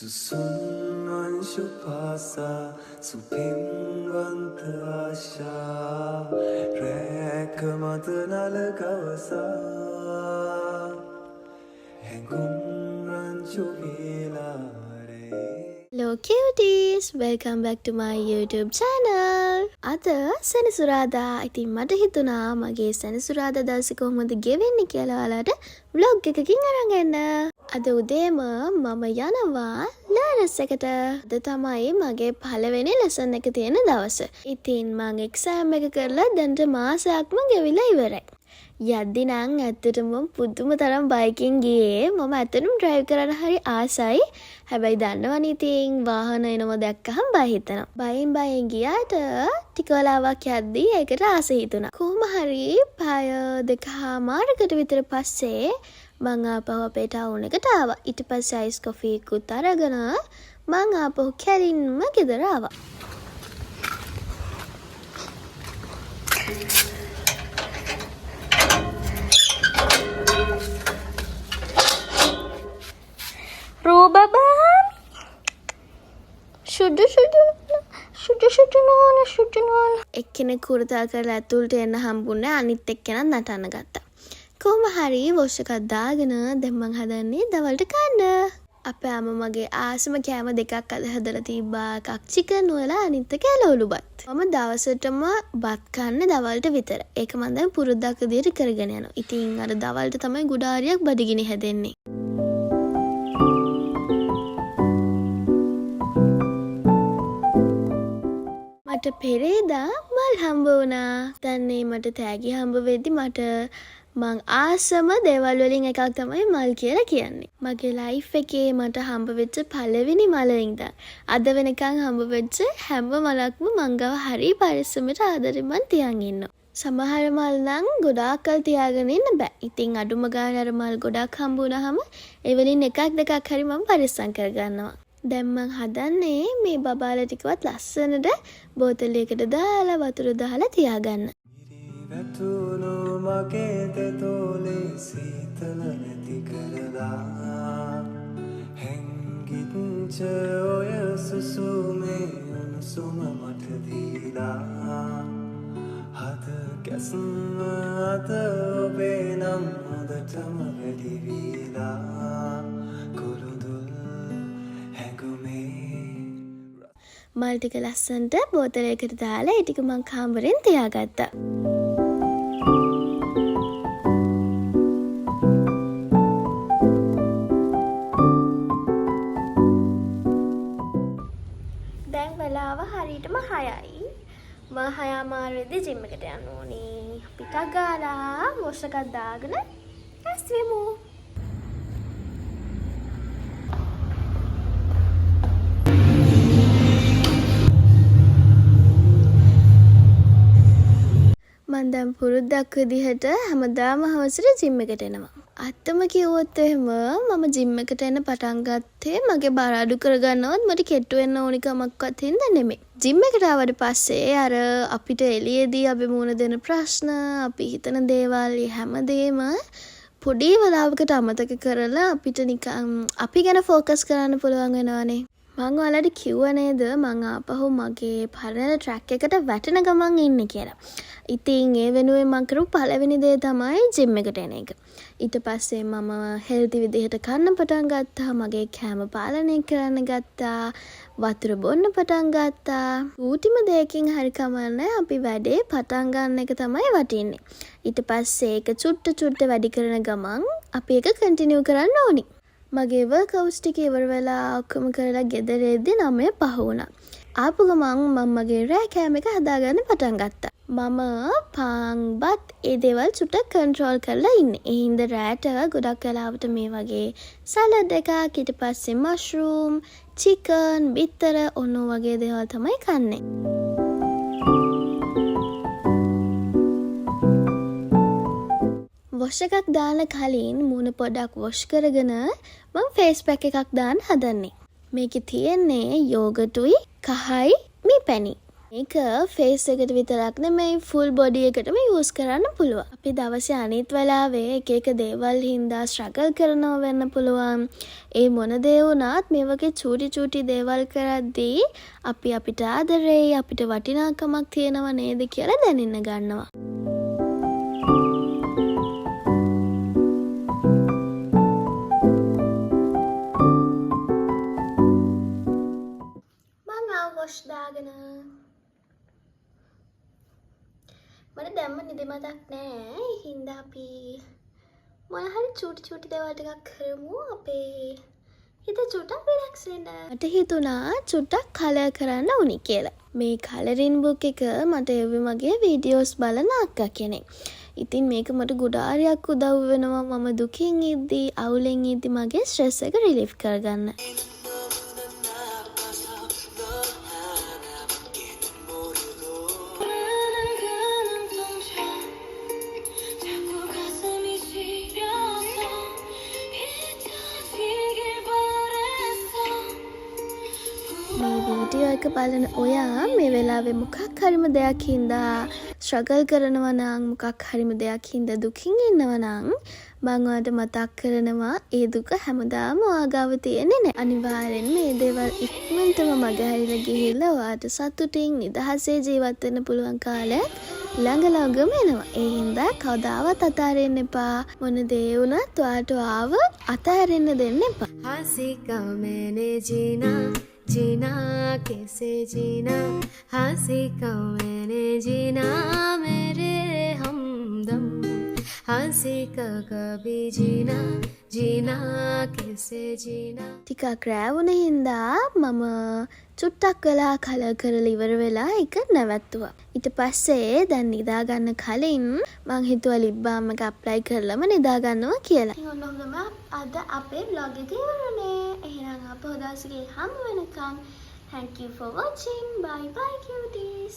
Susun anshupasa supimvant asha rekamadnala kavasa hengum ranchuvila Hello cuties! Welcome back to my YouTube channel! අද සෙනසුරාදා ඉතින් මට හිතුණා මගේ සෙනසුරාදා දවසේ කොහොමද ගෙවෙන්නේ කියලා ඔයාලට vlog එකකින් අරන් එන්න. අද උදේම මම යනවා ලර්නර්ස් එකට. අද තමයි මගේ පළවෙනි ලෙසන් එක තියෙන දවස. ඉතින් මම එක්සෑම් එක කරලා දැන්ට මාසයක්ම ගෙවිලා ඉවරයි. යද්දි නම් ඇත්තටම පුදුම තරම් බයිකින් ගියේ. මම ඇත්තටම ඩ්‍රයිව් කරන්න හරි ආසයි. හැබැයි දන්නවනේ ඉතින් වාහන එනවා දැක්කහම බය හිතෙනවා. බයෙන් ගියාට ටික වෙලාවක් යද්දි ඒකට ආස හිතුණා. කොහොම හරි පැය දෙකමාරකට විතර පස්සේ මං ආපහු අපේ ටවුන් එකට ආවා. ඊට පස්සේ අයිස් කොෆි එකත් අරගෙන මං ආපහු කැරින්ම ගෙදර ආවා. Rubabam Shudu nola එක්කෙනෙක් කුරතල් කරලා ඇතුළට එන්න හම්බුනේ අනිත් එක්කෙනා නටන්න ගත්තා. කොහොම හරි වොෂ් එකක් දාගෙන දැන් මං හදන්නේ දවල්ට කන්න. අපේ අම්මා මගේ ආසම කෑම දෙකක් අද හදලා තිබ්බා. එකක් චිකන් වල අනිත් එක එළවලු බත්. මම දවසටම බත් කන්නේ දවල්ට විතර. ඒක මම දැන් පුරුද්දක් විදියට කරගෙන යනවා. ඉතින් අර දවල්ට තමයි ගුඩාරියක් බඩගිනි හැදෙන්නේ. මට පෙරේදා මල් හම්බ වුණා. දැන් මට තෑගි හම්බ වෙද්දි මං ආසම දේවල් වලින් එකක් තමයි මල් කියලා කියන්නේ. මගේ ලයිෆ් එකේ මට හම්බ වෙච්ච පළවෙනි මල ඉඳන් අද වෙනකන් හම්බ වෙච්ච හැම මලක්ම මං ගාව හරි පරිස්සමට ආදරෙන් මං තියන් ඉන්නවා. සමහර මල් නම් ගොඩාක් කල් තියාගෙන ඉන්න බෑ. ඉතින් අඩුම ගානේ අර මල් ගොඩක් හම්බ වුණාම ඒ වලින් එකක් දෙකක් හරි මං පරිස්සම් කරගන්නවා. දැන් මං හදන්නේ මේ බබාලා ටිකවත් ලස්සනට බෝතලයකට දාලා වතුර දාලා තියාගන්න. වැටුණු මගේ දෙතෝලේ සීතල නැති කරලා හැංගිච්ච ඔය සුසුමේ උණුසුම මට දීලා හද කැස්ම අත ඔබේ නම් හොඳටම වැඩි වීලා මල් ටික ලස්සනට බෝතලයකට දාලා ඒ ටික මං කාමරෙන් තියාගත්තා. දැන් වෙලාව හරියටම 6යි. මම 6:00 ජිම් එකට යන්න ඕනේ. පිටක් ගාලා වොෂ් එකක් දාගෙන ඇස්වෙමු. මම දැන් පුරුද්දක් විදිහට හැමදාම හවසට ජිම් එකට එනවා. අත්තම කිව්වොත් එහෙම මම ජිම් එකට එන්න පටන් ගත්තේ මගේ බර අඩු කරගන්නවත් මට කෙට්ටු වෙන්න ඕනි කමක්වත් හින්දා නෙමෙයි. ජිම් එකට ආවට පස්සේ අර අපිට එළියේදී අපි මුණ දෙන ප්‍රශ්න, අපි හිතන දේවල් හැමදේම පොඩි වෙලාවකට අමතක කරලා අපිට නිකන් අපි ගැන ફોකස් කරන්න පුළුවන් වෙනවානේ. මං ඔයාලට කිව්ව නේද මං ආපහු මගේ පරණ ට්‍රැක් එකට වැටෙන ගමන් ඉන්නේ කියලා. ඉතින් ඒ වෙනුවෙන් මං කරපු පළවෙනි දේ තමයි ජිම් එකට එන එක. ඊට පස්සේ මම හෙල්ති විදිහට කන්න පටන් ගත්තා. මගේ කෑම පාලනය කරන්න ගත්තා. වතුර බොන්න පටන් ගත්තා. ඌටිම දෙයකින් හරි කමන්නේ අපි වැඩේ පටන් ගන්න එක තමයි වටින්නේ. ඊට පස්සේ ඒක චුට්ට වැඩි කරන ගමන් අපි ඒක කන්ටිනියු කරන්න ඕනි. මගේ වර්කවුට්ස් ටික ඉවර වෙලා ඔක්කොම කරලා ගෙදර එද්දි 9:05 වුණා. ආපු ගමන් මම මගේ රෑ කෑම එක හදාගන්න පටන් ගත්තා. මම පාන් බත් ඒ දේවල් චුට්ටක් කන්ට්‍රෝල් කරලා ඉන්නේ. ඒ හින්දා රෑට ගොඩක් වෙලාවට මේ වගේ සලාඩ් එකක්, ඊට පස්සේ මෂ්රූම්, චිකන්, බිත්තර ඔන්න වගේ දේවල් තමයි කන්නේ. වොෂ් එකක් දාන්න කලින් මූණ පොඩක් වොෂ් කරගෙන මම ෆේස් පැක් එකක් දාන්න හදන්නේ. මේකේ තියෙන්නේ යෝගටුයි කහයි මී පැණි. මේක ෆේස් එකට විතරක් නෙමෙයි ෆුල් බොඩි එකටම යූස් කරන්න පුළුවන්. අපි දවසේ අනිත් වෙලාවේ එක එක දේවල් හින්දා ස්ට්‍රගල් කරනවා වෙන්න පුළුවන්. ඒ මොන දේ වුණත් මේ වගේ චූටි දේවල් කරද්දී අපි අපිට ආදරේ අපිට වටිනාකමක් තියෙනව නේද කියලා දැනෙන්න ගන්නවා. වොෂ් දාගෙන මට දැම්ම නිදිමතක් නෑ. ඒ හින්දා අපි මොන හරි චූටි දේවල් ටිකක් කරමු අපේ හිත චුට්ටක් රිලැක්ස් වෙන්න. මට හිතුණා චුට්ටක් කලර් කරන්න උනි කියලා. මේ කලරින් බුක් එක මට එව්වේ මගේ වීඩියෝස් බලන අක්කා කෙනෙක්. ඉතින් මේක මට ගොඩාරියක් උදව් වෙනවා මම දුකින් ඉද්දි අවුලෙන් ඉද්දි මගේ ස්ට්‍රෙස් එක රිලීෆ් කරගන්න. වීඩියෝ එක බලන ඔයා මේ වෙලාවේ මොකක් හරිම දෙයක් හින්දා ස්ට්‍රගල් කරනවා නම් මොකක් හරිම දෙයක් හින්දා දුකින් ඉන්නවා නම් මම ඔයාලට මතක් කරනවා ඒ දුක හැමදාම ඔයා ගාව තියෙන්නේ නැහැ. අනිවාර්යෙන් මේ දේවල් ඉක්මනටම මගහැරිලා ගිහිල්ලා ඔයාට සතුටින් නිදහසේ ජීවත් වෙන්න පුළුවන් කාලයක් ළඟම එනවා. ඒ හින්දා කවදාවත් අතාරින්න එපා. මොන දේ වුණත් ඔයාට ආව අතාරින්න දෙන්න එපා. हंसी मैंने जीना कैसे जीना हंसी मैंने जीना मेरे हमदम हंसी कभी जीना कैसे जीना. ටිකක් රැවුන හින්දා මම චුට්ටක් වෙලා කලර් කරලා ඉවර වෙලා ඒක නැවැත්තුවා. ඊට පස්සේ දැන් නිදා ගන්න කලින් මං හිතුවා ලිප් බාම් එක ඇප්ලයි කරලම නිදා ගන්නවා කියලා. ඉතින් ඔන්නෝගම අද අපේ vlog එක ඉවරනේ. එහෙනම් අප හොදාසිගේ හමු වෙනකම් thank you for watching. Bye bye cuties.